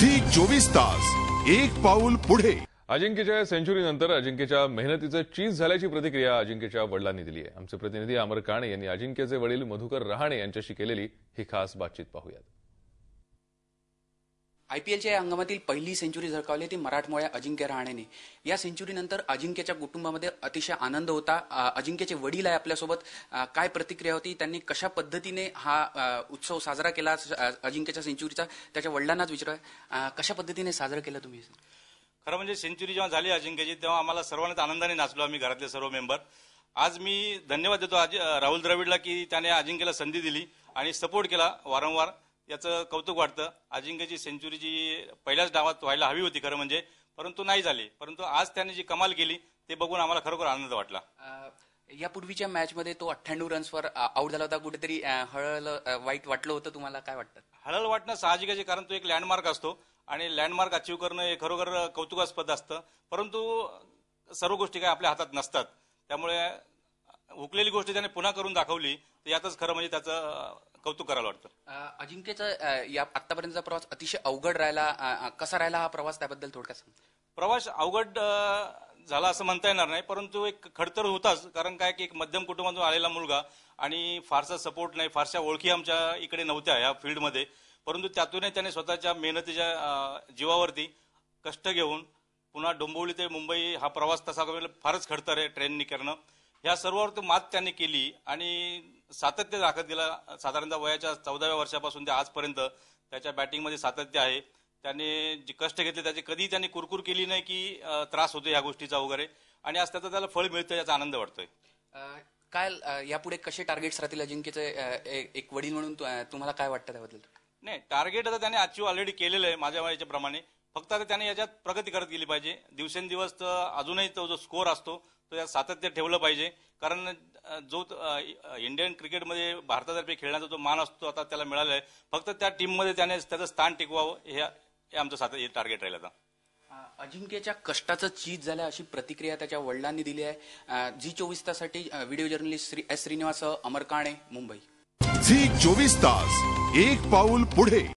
Zee 24 तास एक पाऊल पुढे। अजिंक्यच्या सेंचुरीनंतर अजिंक्यच्या मेहनतीचं चीज झाल्याची प्रतिक्रिया अजिंक्यच्या वडिलांनी दिली आहे। आमचे प्रतिनिधी अमर काणे यांनी अजिंक्यचे वडील मधुकर रहाणे यांच्याशी केलेली ही खास बातचीत पाहूयात। आयपीएलच्या अंगमातील पहिली सेंचुरी झळकावली ती मराठमोळ्या अजिंक्य रहाणेने। या सेंचुरीनंतर अजिंक्यच्या कुटुंबामध्ये अतिशय आनंद होता। अजिंक्यचे वडील आहे आपल्यासोबत, काय प्रतिक्रिया होती, त्यांनी कशा पद्धतीने हा उत्सव साजरा केला अजिंक्यच्या सेंचुरीचा, त्याच्या वडिलांनाच विचारा कशा पद्धतीने साजरा केला तुम्ही? खरं म्हणजे सेंचुरी जेव्हा झाली अजिंक्यची तेव्हा आम्हाला सर्वांनाच आनंदाने नाचलो आम्ही घरातले सर्व मेंबर। आज मी धन्यवाद देतो राहुल द्रविडला की त्याने अजिंक्यला संधी दिली आणि सपोर्ट केला वारंवार, याचं कौतुक वाटतं। अजिंक्यची सेंचुरीची पहिल्याच डावात व्हायला हवी होती खरं म्हणजे, परंतु नाही झाली। परंतु आज त्याने जी कमाल केली ते बघून आम्हाला खरोखर आनंद वाटला। यापूर्वीच्या मॅचमध्ये तो 98 रन्सवर आउट झाला होता, कुठेतरी वाईट वाटलं होतं तुम्हाला? काय वाटतं? हळहळ वाटणं साहजिक आहे, कारण तो एक लँडमार्क असतो आणि लँडमार्क अचीव्ह करणं हे खरोखर कौतुकास्पद असतं। परंतु सर्व गोष्टी काय आपल्या हातात नसतात, त्यामुळे हुकलेली गोष्ट त्याने पुन्हा करून दाखवली तर यातच खरं म्हणजे त्याचं कौतुक करायला वाटतं। अजिंक्यचा या आतापर्यंतचा प्रवास अतिशय अवघड राहिला, कसा राहिला हा प्रवास, त्याबद्दल थोडक्यात सांग। प्रवास अवघड झाला असं म्हणता येणार नाही, परंतु एक खडतर होताच, कारण काय की एक मध्यम कुटुंबातून आलेला मुलगा आणि फारसा सपोर्ट नाही, फारशा ओळखी आमच्या इकडे नव्हत्या या फील्डमध्ये, परंतु त्यातूनही त्याने स्वतःच्या मेहनतीच्या जीवावरती कष्ट घेऊन पुन्हा डोंबिवली ते मुंबई हा प्रवास तसा फारच खडतर आहे ट्रेननी करणं, या सर्वावर मात त्यांनी केली आणि सातत्य दाखवत गेला। साधारणतः वयाच्या 14व्या वर्षापासून ते आजपर्यंत त्याच्या बॅटिंगमध्ये सातत्य आहे। त्याने जे कष्ट घेतले त्याची कधी त्यांनी कुरकुर केली नाही की त्रास होतो या गोष्टीचा वगैरे, आणि आज त्याचा त्याला फळ मिळतं याचा आनंद वाटतोय। काय यापुढे कसे टार्गेट्स राहतील अजिंक्यचे एक वडील म्हणून तुम्हाला काय वाटतं त्याबद्दल? नाही, टार्गेट आता त्याने अचीव्ह ऑलरेडी केलेलं आहे माझ्या वयाच्या प्रमाणे, फक्त आता त्याने याच्यात प्रगती करत गेली पाहिजे। दिवसेंदिवस अजूनही तो जो स्कोर असतो तो यात सातत्य ठेवलं पाहिजे, कारण जो इंडियन क्रिकेटमध्ये भारतातर्फे खेळण्याचा जो मान असतो आता त्याला मिळाला आहे, फक्त त्या टीममध्ये त्याने त्याचं स्थान टिकवावं हे आमचं टार्गेट राहील आता। अजिंक्यच्या कष्टाचं चीज झालं अशी प्रतिक्रिया त्याच्या वडिलांनी दिली आहे। झी 24 ताससाठी video journalist S Srinivas, Amar Kane, Mumbai. Zee 24 तास एक पाऊल पुढे।